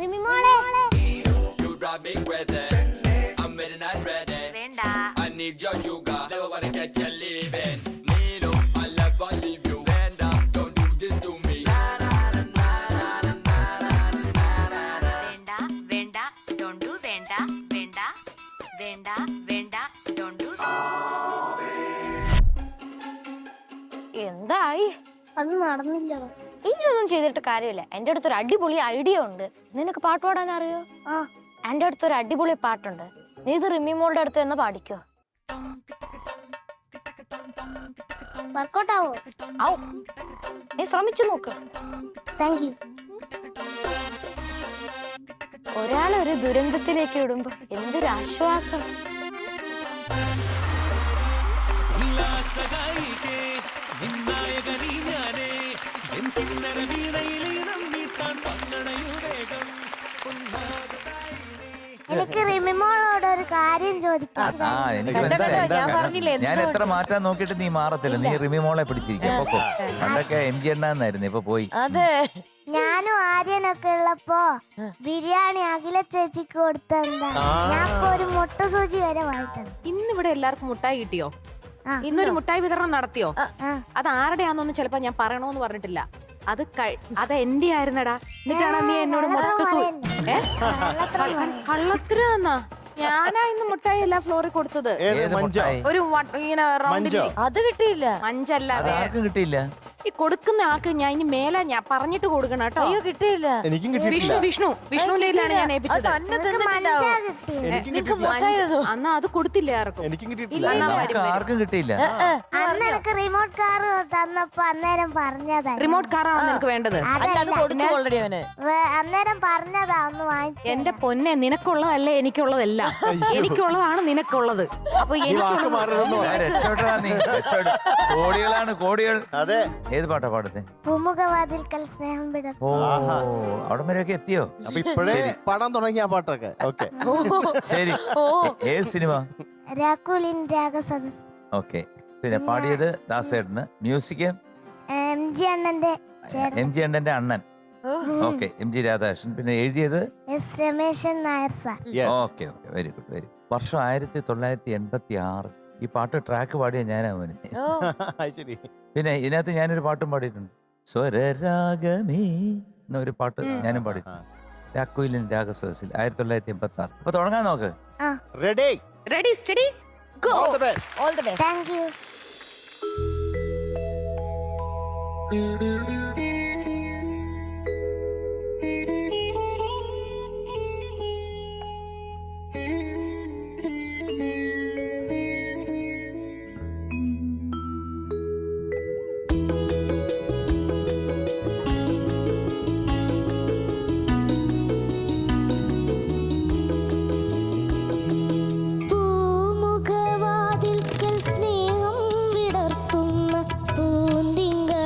റിമി മോളെ വേണ്ട. വേണ്ട, don't do വേണ്ട, വേണ്ട, വേണ്ട, വേണ്ട, don't do. എന്തായി? അത് നടന്നില്ല. ഇനിയൊന്നും ചെയ്തിട്ട് കാര്യമില്ല. എന്റെ അടുത്തൊരു അടിപൊളി ഐഡിയ ഉണ്ട്. നിനക്ക് പാട്ട് പാടാൻ അറിയോ? ആ, എന്റെ അടുത്തൊരു അടിപൊളി പാട്ടുണ്ട്. നീ ഇത് റിമി മോളുടെ അടുത്ത് എന്ന് പാടിക്കോ. വർക്കൗട്ട് ആവോ? ഔ, നീ ശ്രമിച്ചു നോക്ക്. Thank you. ഒരാളൊരു ദുരന്തത്തിലേക്ക് ഇടുമ്പോ എന്തൊരു ആശ്വാസം. എനിക്ക് റിമിമോളോട് ഒരു കാര്യം ചോദിക്കാം. ഞാൻ എത്ര മാറ്റാൻ നോക്കിയിട്ട് നീ മാറത്തില്ല. നീ റിമി മോളെ പിടിച്ചിരിക്കും. പണ്ടൊക്കെ MG എണ്ണാന്നായിരുന്നു, ഇപ്പൊ പോയി. അതെ, ഞാനും ആര്യനൊക്കെ ഉള്ളപ്പോ ബിരിയാണി അഖില ചേച്ചിക്ക് കൊടുത്തെന്താ? ഞാൻ ഒരു മുട്ട സൂചി വരെ വാങ്ങിത്തന്നു. ഇന്നിവിടെ എല്ലാവർക്കും മുട്ടായി കിട്ടിയോ? ആ. ഇന്നൊരു മുട്ടായി വിതരണം നടത്തിയോ? ആ. അത് ആരുടെയാന്നൊന്നും ചിലപ്പോ ഞാൻ പറയണോന്ന് പറഞ്ഞിട്ടില്ല. അത് എന്റെ ആയിരുന്നടാ. എന്നിട്ടാണ് നീ എന്നോട് കള്ളത്തിനാ? ഞാനാ ഇന്ന് മുട്ടായി എല്ലാ ഫ്ലോറിൽ കൊടുത്തത്. ഒരു ഇങ്ങനെ റൗണ്ടിൽ. അത് കിട്ടിയില്ല. മഞ്ചല്ല, ആർക്കും കിട്ടിയില്ല. ഈ കൊടുക്കുന്ന ആൾക്ക് ഞാൻ ഇനി മേലെ ഞാൻ പറഞ്ഞിട്ട് കൊടുക്കണം കേട്ടോ. അയ്യോ, കിട്ടിയില്ല. വിഷ്ണുവിലാണ് ഞാൻ ഏൽപ്പിച്ചത്. അന്നാ അത് കൊടുത്തില്ല ആർക്കും. ആർക്കും കിട്ടിയില്ല. അന്ന് എനിക്ക് റിമോട്ട് കാർ തന്നപ്പോ അന്നേരം പറഞ്ഞതാ. റിമോട്ട് കാറാണോ നിനക്ക് വേണ്ടത്? അന്നേരം പറഞ്ഞതാ ഒന്ന് വാങ്ങിച്ചു. എന്റെ പൊന്നെ, നിനക്കുള്ളതല്ലേ എനിക്കുള്ളതല്ല. എനിക്കുള്ളതാണ് നിനക്കുള്ളത്. അപ്പൊ രക്ഷപ്പെടാ നീ, രക്ഷപ്പെട്. കോടികളാണ് കോടികൾ. അതെ. ഏത് പാട്ടാ പാടത്തെ? പൂമുഖവാതിൽക്കൽ സ്നേഹം വിടർ. ഓ, അവിടെ വരെയൊക്കെ എത്തിയോ? അപ്പൊ ഇപ്പോഴേ പാടാൻ തുടങ്ങിയ ആ പാട്ടൊക്കെ. ഓക്കെ, ശരി. ഏത് സിനിമ? രാക്കുലിൻ രാഗസദസ്. ഓക്കെ. പിന്നെ പാടിയത് ദാസേട്ടന്, മ്യൂസിക് MG അണ്ണന്റെ MG അണ്ണന്റെ അണ്ണൻ. Okay, MG Radhakrishnan. പിന്നെ എഴുതിയത് S Rameshan Nair sir. Okay okay, very good, very. വർഷം 1986. ഈ പാട്ട് ട്രാക്ക് പാടിയ ഞാനാ മോനെ. ശരി. പിന്നെ ഇതിനകത്ത് ഞാനൊരു പാട്ടും പാടിയിട്ടുണ്ട്. സ്വരരാഗമേ എന്നൊരു പാട്ട് ഞാനും പാടിയിട്ടുണ്ട്. രാക്കുയിലിൻ രാഗസദസ്സിൽ 1986. അപ്പൊ തുടങ്ങാൻ നോക്ക്. Ready, ready, study, go. All the best. All the best. Thank you. പൂമുഖവാതിൽക്കൽ സ്നേഹം വിടർത്തുന്ന പൂന്തിങ്കളാകുന്നു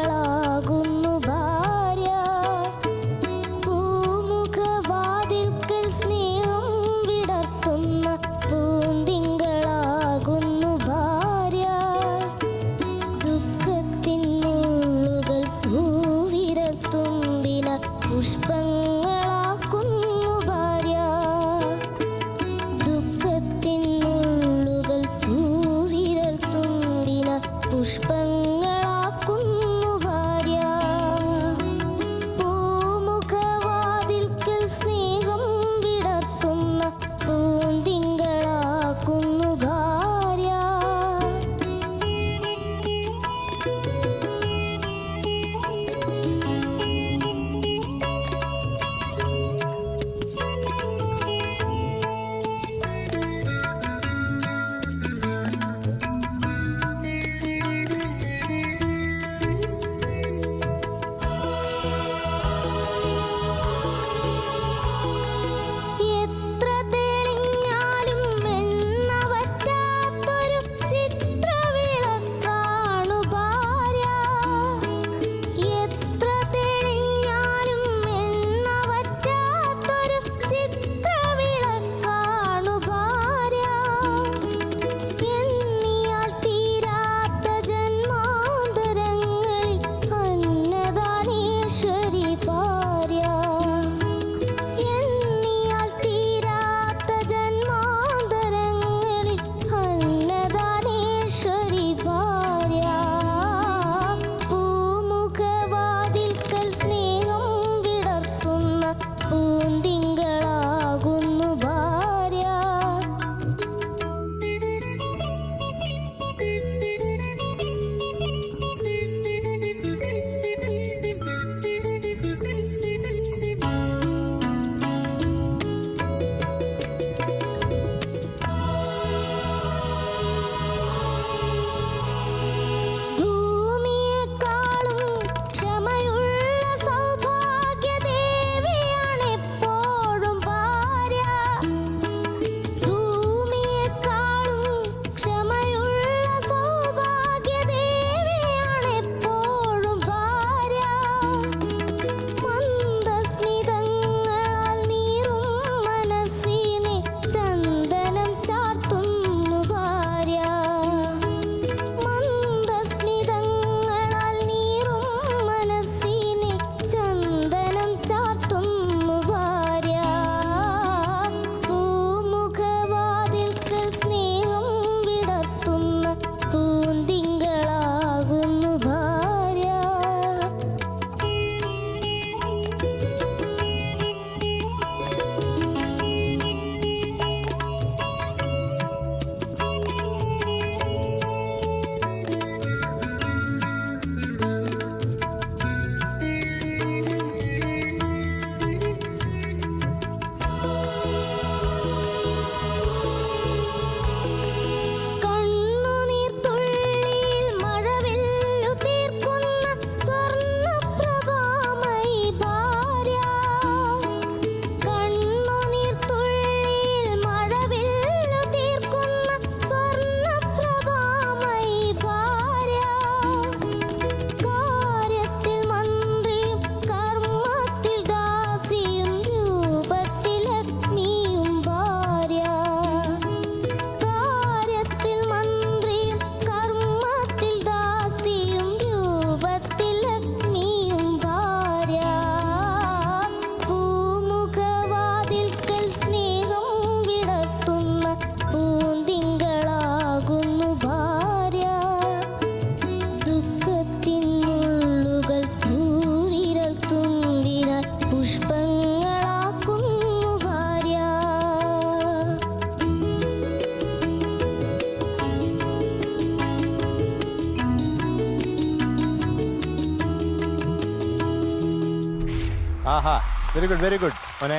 ആഹാ വെരി ഗുഡ് വെരി ഗുഡ് മോനെ.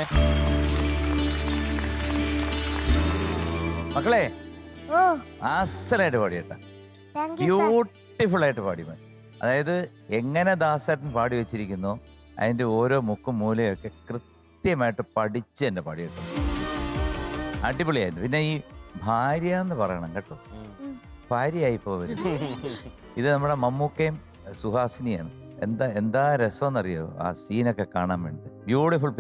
മക്കളെ ഓ അസലായിട്ട് പാടി കേട്ടാ, താങ്ക് യു സാർ. ബ്യൂട്ടിഫുൾ ആയിട്ട് പാടി മോൻ. അതായത് എങ്ങനെ ദാസേട്ടൻ പാടി വെച്ചിരിക്കുന്നു അതിന്റെ ഓരോ മുക്കും മൂലയൊക്കെ കൃത്യമായിട്ട് പഠിച്ച് തന്നെ പാടി കേട്ടോ. അടിപൊളിയായിരുന്നു. പിന്നെ ഈ ഭാര്യ എന്ന് പറയണം കേട്ടോ, ഭാര്യയായി പോവരുത്. ഇത് നമ്മുടെ മമ്മൂക്കയും സുഹാസിനിയാണ്. എന്താ രസമെന്നറിയോ ആ സീനൊക്കെ കാണാൻ വേണ്ടി. Beautiful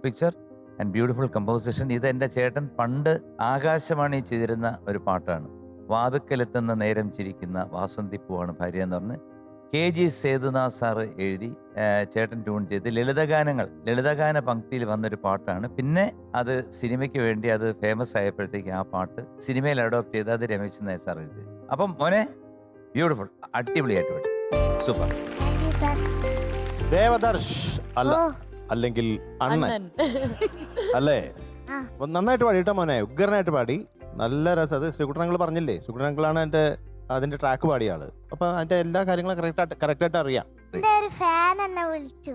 picture and beautiful composition. ഇത് എൻ്റെ ചേട്ടൻ പണ്ട് ആകാശവാണി ചെയ്തിരുന്ന ഒരു പാട്ടാണ്. വാതുക്കലെത്തുന്ന നേരം ചിരിക്കുന്ന വാസന്തിപ്പൂവാണ് ഭാര്യ എന്ന് പറഞ്ഞ് KG സേതുനാഥ് സാറ് എഴുതി ചേട്ടൻ ട്യൂൺ ചെയ്ത് ലളിതഗാന പങ്ക്തിയിൽ വന്നൊരു പാട്ടാണ്. പിന്നെ അത് സിനിമയ്ക്ക് വേണ്ടി അത് ഫേമസ് ആയപ്പോഴത്തേക്ക് ആ പാട്ട് സിനിമയിൽ അഡോപ്റ്റ് ചെയ്ത് അത് രമേശ് നായർ സാർ എഴുതി. അപ്പം മോനെ ബ്യൂട്ടിഫുൾ, അടിപൊളിയായിട്ട് പാടി, super. Thank you sir. Devadarsh അല്ല, ഓ അല്ലെങ്കിൽ അണ്ണൻ അല്ലേ? ആ. അപ്പൊ നന്നായിട്ട് പാടി കേട്ടോ മോനെ, ഉഗ്രനായിട്ട് പാടി, നല്ല രസം. അത് ശ്രീകുട്ടനങ്ങൾ പറഞ്ഞില്ലേ, ശ്രീകുട്ടനങ്ങളാണ് അതിന്റെ ട്രാക്ക് പാടിയ ആള്. അപ്പൊ അതിന്റെ എല്ലാ കാര്യങ്ങളും കറക്റ്റായിട്ട് അറിയാം. എന്റെ ഒരു ഫാൻ എന്നെ വിളിച്ചു,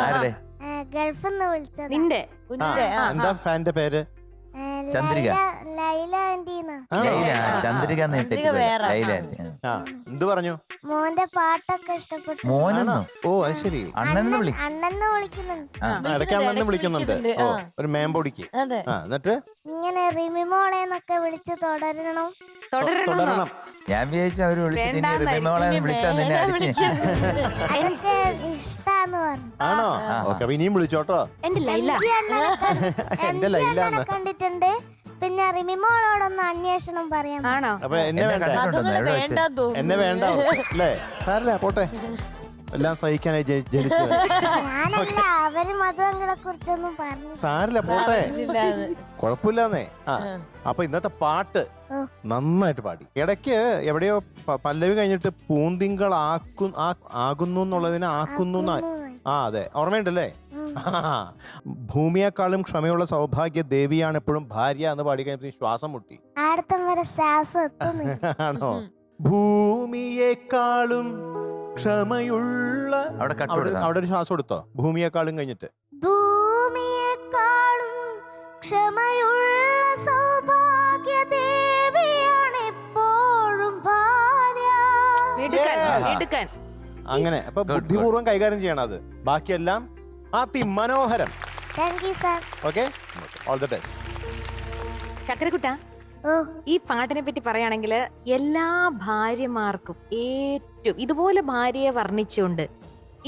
ആരുടെ? ഗൾഫിൽ നിന്ന് വിളിച്ചത്. നിന്റെ എന്താ ഫാന്റെ പേര്? ചന്ദ്രിക. ലൈല ആന്റിന്ന്. ചന്ദ്രിക എന്ത് പറഞ്ഞു? മോന്റെ പാട്ടൊക്കെ ഇഷ്ടപ്പെട്ടു. മോനെന്നോ? ഓ അത് ശരി, അണ്ണനെന്ന് വിളി. അണ്ണെന്ന് വിളിക്കുന്നുണ്ട്. ഇടയ്ക്ക് അണ്ണന്ന് വിളിക്കുന്നുണ്ട്. ഓ ഒരു മേമ്പൊടിക്ക്. എന്നിട്ട് ഇങ്ങനെ റിമിമോളെന്നൊക്കെ വിളിച്ച് തുടരണം. ഞാൻ വിചാരിച്ചു അവര് വിളിച്ചിട്ട് ഇനി റിമോളെ വിളിച്ചാൽ നിന്നെ അടിച്ച്. അതൊക്കെ ഇഷ്ടാന്ന് പറഞ്ഞു. ആണോ? ഓക്കെ, അപ്പൊ ഇനിയും വിളിച്ചോട്ടോ. എന്റെ ലൈല. എന്റെ ലൈല കണ്ടിട്ടുണ്ട്. പിന്നെ റിമിമോളോടൊന്ന് അന്വേഷണം പറയാം. ആണോ? അപ്പൊ എന്നെ വേണ്ട, എന്നെ വേണ്ട അല്ലേ? സാരല്ല, പോട്ടെ. എല്ലാം സഹിക്കാനായി ജനിച്ചത്. ഞാനല്ല, അവര് മധുവങ്ങളെ കുറിച്ചൊന്നും പറഞ്ഞു. സാരില്ല, പോട്ടെ, കുഴപ്പമില്ലാന്നേ. അപ്പൊ ഇന്നത്തെ പാട്ട് നന്നായിട്ട് പാടി. ഇടയ്ക്ക് എവിടെയോ പല്ലവി കഴിഞ്ഞിട്ട് പൂന്തിങ്കൾ ആകുന്നു എന്നുള്ളതിനെ ആക്കുന്നു. അതെ, ഓർമ്മയുണ്ടല്ലേ? ഭൂമിയെക്കാളും ക്ഷമയുള്ള സൗഭാഗ്യ ദേവിയാണ് എപ്പോഴും ഭാര്യ എന്ന് പാടി കഴിഞ്ഞ ശ്വാസം മുട്ടി. അടുത്തം വരെ ശ്വാസം എത്തുന്നു. ആണോ? ഭൂമിയെക്കാളും ക്ഷമയുള്ള അവിടെ ഒരു ശ്വാസം എടുത്തോ. ഭൂമിയെക്കാളും കഴിഞ്ഞിട്ട് ഭൂമിയെക്കാളും ക്ഷമയുള്ള സൗഭാഗ്യ ദേവിയാണ് എപ്പോഴും ഭാര്യ. അങ്ങനെ. അപ്പൊ ബുദ്ധിപൂർവ്വം കൈകാര്യം ചെയ്യണം അത്. ബാക്കിയെല്ലാം അതിമനോഹരം. Thank you sir. Okay, all the best. ചക്കരക്കുട്ട, ഈ പാട്ടിനെ പറ്റി പറയുകയാണെങ്കിൽ എല്ലാ ഭാര്യമാർക്കും ഏറ്റവും ഇതുപോലെ ഭാര്യയെ വർണ്ണിച്ചുകൊണ്ട്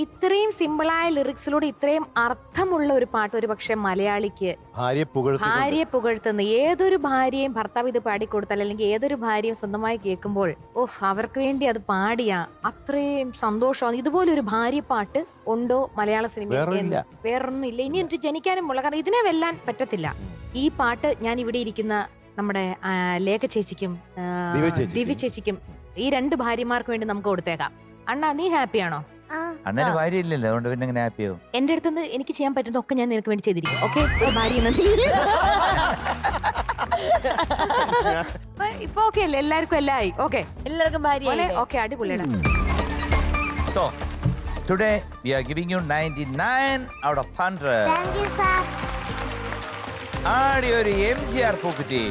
ഇത്രയും സിമ്പിളായ ലിറിക്സിലൂടെ ഇത്രയും അർത്ഥമുള്ള ഒരു പാട്ട് ഒരു പക്ഷെ മലയാളിക്ക് ഭാര്യയെ പുകഴ്ത്തുന്ന ഏതൊരു ഭാര്യയും ഭർത്താവ് ഇത് പാടിക്കൊടുത്താൽ അല്ലെങ്കിൽ ഏതൊരു ഭാര്യയും സ്വന്തമായി കേൾക്കുമ്പോൾ അവർക്ക് വേണ്ടി അത് പാടിയ അത്രയും സന്തോഷം. ഇതുപോലെ ഒരു ഭാര്യ പാട്ട് ഉണ്ടോ മലയാള സിനിമയിൽ? വേറൊന്നും ഇല്ല. ഇനി എനിക്ക് ജനിക്കാനും ഉള്ള, കാരണം ഇതിനെ വെല്ലാൻ പറ്റത്തില്ല. ഈ പാട്ട് ഞാൻ ഇവിടെ ഇരിക്കുന്ന നമ്മുടെ ലേഖ ചേച്ചിക്കും ദിവ്യ ചേച്ചിക്കും ഈ രണ്ട് ഭാര്യമാർക്ക് വേണ്ടി നമുക്ക് കൊടുത്തേക്കാം. അണ്ണാ, നീ ഹാപ്പിയാണോ? അണ്ണന് ഭാര്യ ഇല്ലല്ലോ, അതുകൊണ്ട് പിന്നെ എങ്ങനെ ഹാപ്പിയാവും? എന്റെ അടുത്ത് എനിക്ക് ചെയ്യാൻ പറ്റുന്ന ഒക്കെ ഞാൻ നിനക്ക് വേണ്ടി ചെയ്തിരിക്കും. ഓക്കെ, ഭാര്യ ഇപ്പൊ ഓക്കെ അല്ലേ? എല്ലാവർക്കും എല്ലാം ആയി. ഓക്കെ, എല്ലാവർക്കും ഭാര്യ. ഓക്കെ, അടിപൊളിയാണ്. So today we are giving you 99 out of 100. Thank you sir. ആടി ഒരു MGR പൂക്കുറ്റി.